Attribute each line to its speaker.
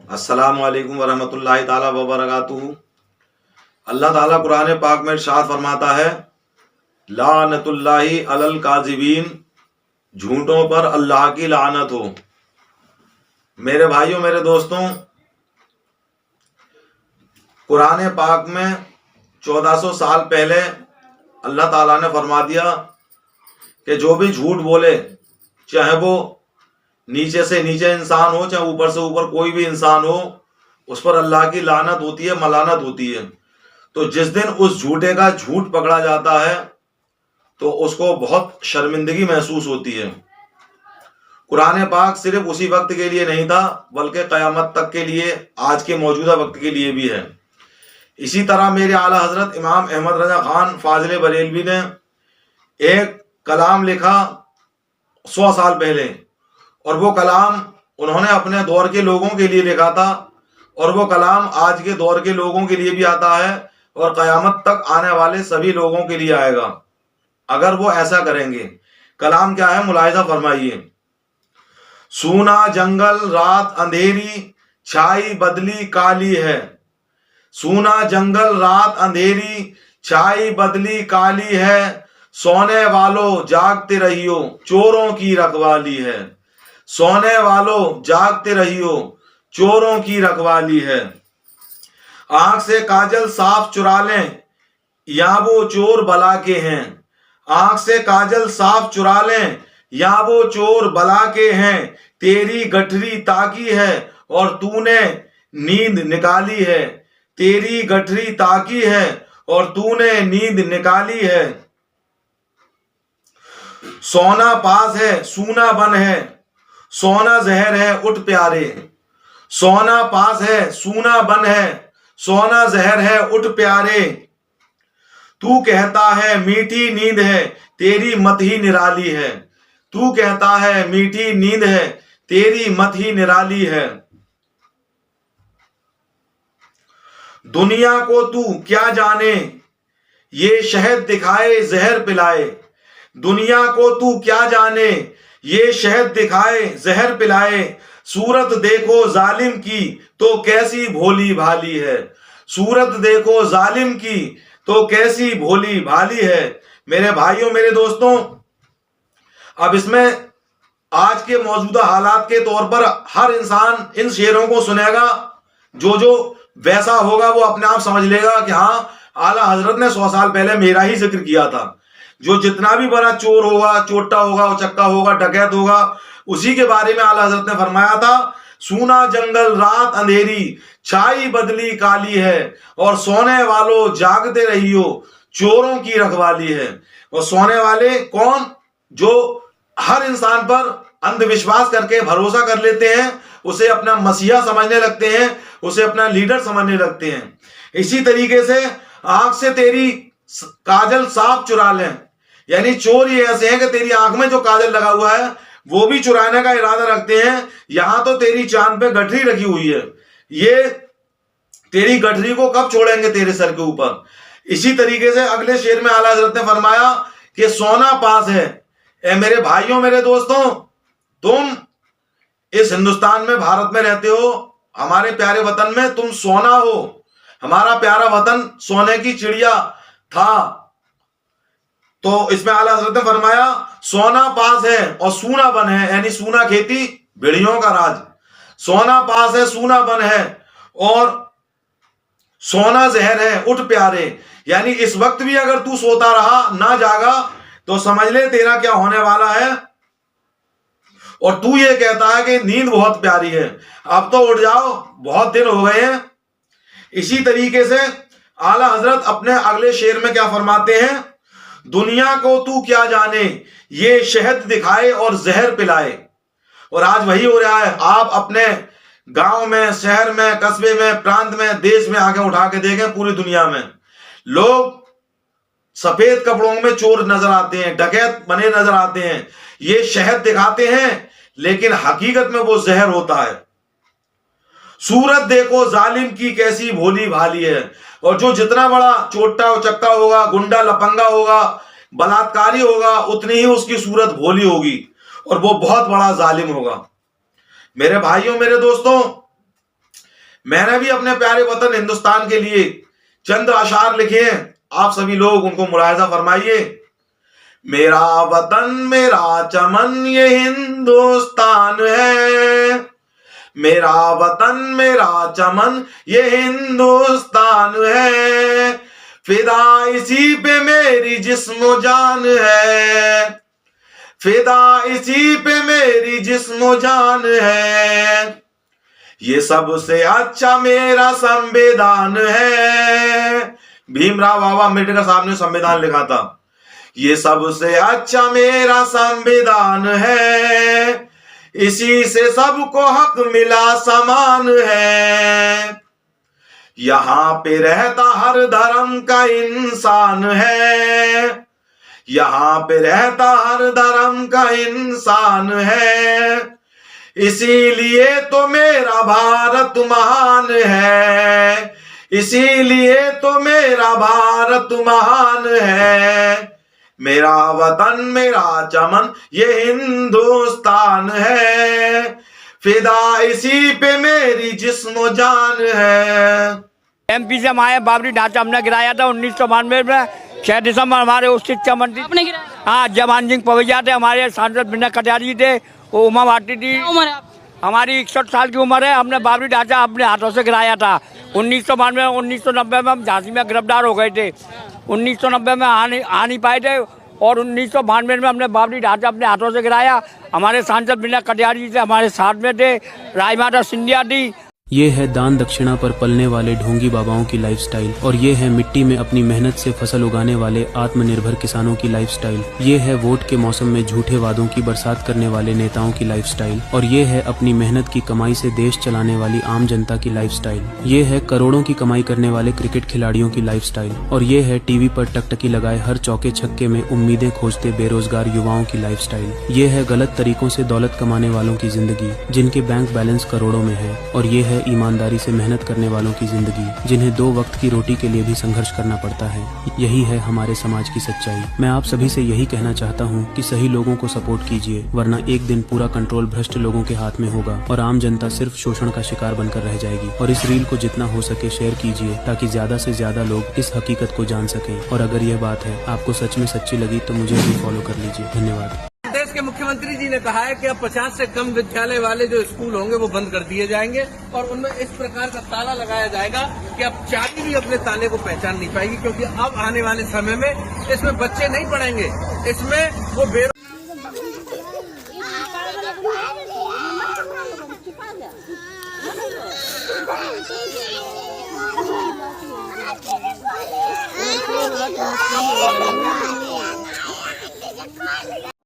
Speaker 1: अस्सलामु अलैकुम वरहमतुल्लाहि ताला वबरकातुहू। अल्लाह ताला कुरान पाक में इरशाद फरमाता है, लानतुल्लाहि अलल काज़िबीन, झूठों पर अल्लाह की लानत हो। मेरे भाइयों, मेरे दोस्तों, कुरान पाक में 1400 साल पहले अल्लाह ताला ने फरमा दिया कि जो भी झूठ बोले, चाहे वो नीचे से नीचे इंसान हो, चाहे ऊपर से ऊपर कोई भी इंसान हो, उस पर अल्लाह की लानत होती है, मलानत होती है। तो जिस दिन उस झूठे का झूठ पकड़ा जाता है तो उसको बहुत शर्मिंदगी महसूस होती है। कुरान पाक सिर्फ उसी वक्त के लिए नहीं था, बल्कि क़यामत तक के लिए, आज के मौजूदा वक्त के लिए भी है। इसी तरह मेरे आला हजरत इमाम अहमद रजा खान फाजिल बरेलवी ने एक कलाम लिखा 100 साल पहले, और वो कलाम उन्होंने अपने दौर के लोगों के लिए लिखा था, और वो कलाम आज के दौर के लोगों के लिए भी आता है और क़यामत तक आने वाले सभी लोगों के लिए आएगा, अगर वो ऐसा करेंगे। कलाम क्या है, मुलाहिजा फरमाइए। सूना जंगल रात अंधेरी, छाई बदली काली है। सूना जंगल रात अंधेरी, छाई बदली काली है। सोने वालों जागते रहियो, चोरों की रखवाली है। सोने वालों जागते रहियो, चोरों की रखवाली है। आंख से काजल साफ चुरा लें, या वो चोर बला के हैं। आंख से काजल साफ चुरा लें, या वो चोर बला के हैं। तेरी गठरी ताकी है और तूने नींद निकाली है। तेरी गठरी ताकी है और तूने नींद निकाली है। सोना पास है सूना बन है, सोना जहर है उठ प्यारे। सोना पास है सूना बन है, सोना जहर है उठ प्यारे। तू कहता है मीठी नींद है, तेरी मत ही निराली है। तू कहता है मीठी नींद है, तेरी मत ही निराली है। दुनिया को तू क्या जाने, ये शहद दिखाए जहर पिलाए। दुनिया को तू क्या जाने, ये शहद दिखाए जहर पिलाए। सूरत देखो जालिम की तो कैसी भोली भाली है। सूरत देखो जालिम की तो कैसी भोली भाली है। मेरे भाइयों, मेरे दोस्तों, अब इसमें आज के मौजूदा हालात के तौर पर हर इंसान इन शेरों को सुनेगा, जो वैसा होगा वो अपने आप समझ लेगा कि हाँ, आला हजरत ने 100 साल पहले मेरा ही जिक्र किया था। जो जितना भी बड़ा चोर होगा, चोटा होगा, उचक्का होगा, डकैत होगा, उसी के बारे में आला हजरत ने फरमाया था, सूना जंगल रात अंधेरी, छाई बदली काली है। और सोने वालों जागते रहियो, चोरों की रखवाली है। और सोने वाले कौन? जो हर इंसान पर अंधविश्वास करके भरोसा कर लेते हैं, उसे अपना मसीहा समझने लगते हैं, उसे अपना लीडर समझने लगते हैं। इसी तरीके से आंख से तेरी काजल साफ चुरा लें, यानी चोर ये ऐसे हैं कि तेरी आंख में जो काजल लगा हुआ है वो भी चुराने का इरादा रखते हैं। यहां तो तेरी चांद पे गठरी रखी हुई है, ये तेरी गठरी को कब छोड़ेंगे तेरे सर के ऊपर। इसी तरीके से अगले शेर में आला हजरत ने फरमाया कि सोना पास है। ए मेरे भाइयों, मेरे दोस्तों, तुम इस हिंदुस्तान में, भारत में रहते हो, हमारे प्यारे वतन में तुम सोना हो। हमारा प्यारा वतन सोने की चिड़िया था। तो इसमें आला हजरत ने फरमाया, सोना पास है और सूना बन है, यानी सूना खेती भेड़ियों का राज। सोना पास है सूना बन है और सोना जहर है उठ प्यारे। यानी इस वक्त भी अगर तू सोता रहा, ना जागा, तो समझ ले तेरा क्या होने वाला है। और तू ये कहता है कि नींद बहुत प्यारी है, अब तो उठ जाओ, बहुत दिन हो गए हैं। इसी तरीके से आला हजरत अपने अगले शेर में क्या फरमाते हैं, दुनिया को तू क्या जाने, ये शहद दिखाए और जहर पिलाए। और आज वही हो रहा है। आप अपने गांव में, शहर में, कस्बे में, प्रांत में, देश में आके उठा के देखें, पूरी दुनिया में लोग सफेद कपड़ों में चोर नजर आते हैं, डकैत बने नजर आते हैं। ये शहद दिखाते हैं, लेकिन हकीकत में वो जहर होता है। सूरत देखो जालिम की कैसी भोली भाली है। और जो जितना बड़ा चोटा उचक्का होगा, गुंडा लपंगा होगा, बलात्कारी होगा, उतनी ही उसकी सूरत भोली होगी और वो बहुत बड़ा जालिम होगा। मेरे भाइयों, मेरे दोस्तों, मैंने भी अपने प्यारे वतन हिंदुस्तान के लिए चंद अशार लिखे हैं, आप सभी लोग उनको मुलाहिजा फरमाइए। मेरा वतन मेरा चमन ये हिंदुस्तान है, मेरा वतन मेरा चमन ये हिंदुस्तान है, फिदा इसी पे मेरी जिस्मो जान है, फिदा इसी पे मेरी जिस्मो जान है, ये सबसे अच्छा मेरा संविधान है। भीमराव बाबा अम्बेडकर साहब ने संविधान लिखा था। ये सबसे अच्छा मेरा संविधान है, इसी से सबको हक मिला समान है, यहाँ पे रहता हर धर्म का इंसान है, यहाँ पे रहता हर धर्म का इंसान है, इसीलिए तो मेरा भारत महान है, इसीलिए तो मेरा भारत महान है, मेरा वतन मेरा चमन ये हिंदुस्तान है, फिदा इसी पे मेरी जिस्मो जान है।
Speaker 2: एमपी से हम आए, बाबरी ढांचा हमने गिराया था 1992 में 6 दिसंबर। हमारे उस शिक्षा मंत्री
Speaker 3: आपने गिराया?
Speaker 2: हाँ, जवान सिंह पवैया थे, हमारे सांसद विनय कटियारी थे, वो उमा भारती थी।
Speaker 3: क्या उम्र है आपकी?
Speaker 2: हमारी 61 साल की उम्र है। हमने बाबरी ढांचा अपने हाथों से गिराया था 1992 में। 1990 में हम झांसी में गिरफ्तार हो गए थे, 1990 में आ नहीं पाए थे, और 1992 में हमने बाबरी ढांचा अपने हाथों से गिराया। हमारे सांसद विनय कटियारी थे, हमारे साथ में थे, राजमाता सिंधिया थी।
Speaker 4: ये है दान दक्षिणा पर पलने वाले ढोंगी बाबाओं की लाइफस्टाइल, और ये है मिट्टी में अपनी मेहनत से फसल उगाने वाले आत्मनिर्भर किसानों की लाइफस्टाइल। ये है वोट के मौसम में झूठे वादों की बरसात करने वाले नेताओं की लाइफस्टाइल, और ये है अपनी मेहनत की कमाई से देश चलाने वाली आम जनता की लाइफस्टाइल। ये है करोड़ों की कमाई करने वाले क्रिकेट खिलाड़ियों की लाइफस्टाइल, और ये है टीवी पर टकटकी लगाए हर चौके छक्के में उम्मीदें खोजते बेरोजगार युवाओं की लाइफस्टाइल। ये है गलत तरीकों से दौलत कमाने वालों की जिंदगी, जिनके बैंक बैलेंस करोड़ों में है, और ये है ईमानदारी से मेहनत करने वालों की जिंदगी, जिन्हें 2 वक्त की रोटी के लिए भी संघर्ष करना पड़ता है। यही है हमारे समाज की सच्चाई। मैं आप सभी से यही कहना चाहता हूँ कि सही लोगों को सपोर्ट कीजिए, वरना एक दिन पूरा कंट्रोल भ्रष्ट लोगों के हाथ में होगा और आम जनता सिर्फ शोषण का शिकार बनकर रह जाएगी। और इस रील को जितना हो सके शेयर कीजिए, ताकि ज्यादा से ज्यादा लोग इस हकीकत को जान सकें। और अगर यह बात है आपको सच में सच्ची लगी तो मुझे भी फॉलो कर लीजिए। धन्यवाद।
Speaker 5: देश के मुख्यमंत्री जी ने कहा है कि अब 50 से कम विद्यालय वाले जो स्कूल होंगे वो बंद कर दिए जाएंगे, और उनमें इस प्रकार का ताला लगाया जाएगा कि अब चाबी भी अपने ताले को पहचान नहीं पाएगी, क्योंकि अब आने वाले समय में इसमें बच्चे नहीं पढ़ेंगे, इसमें वो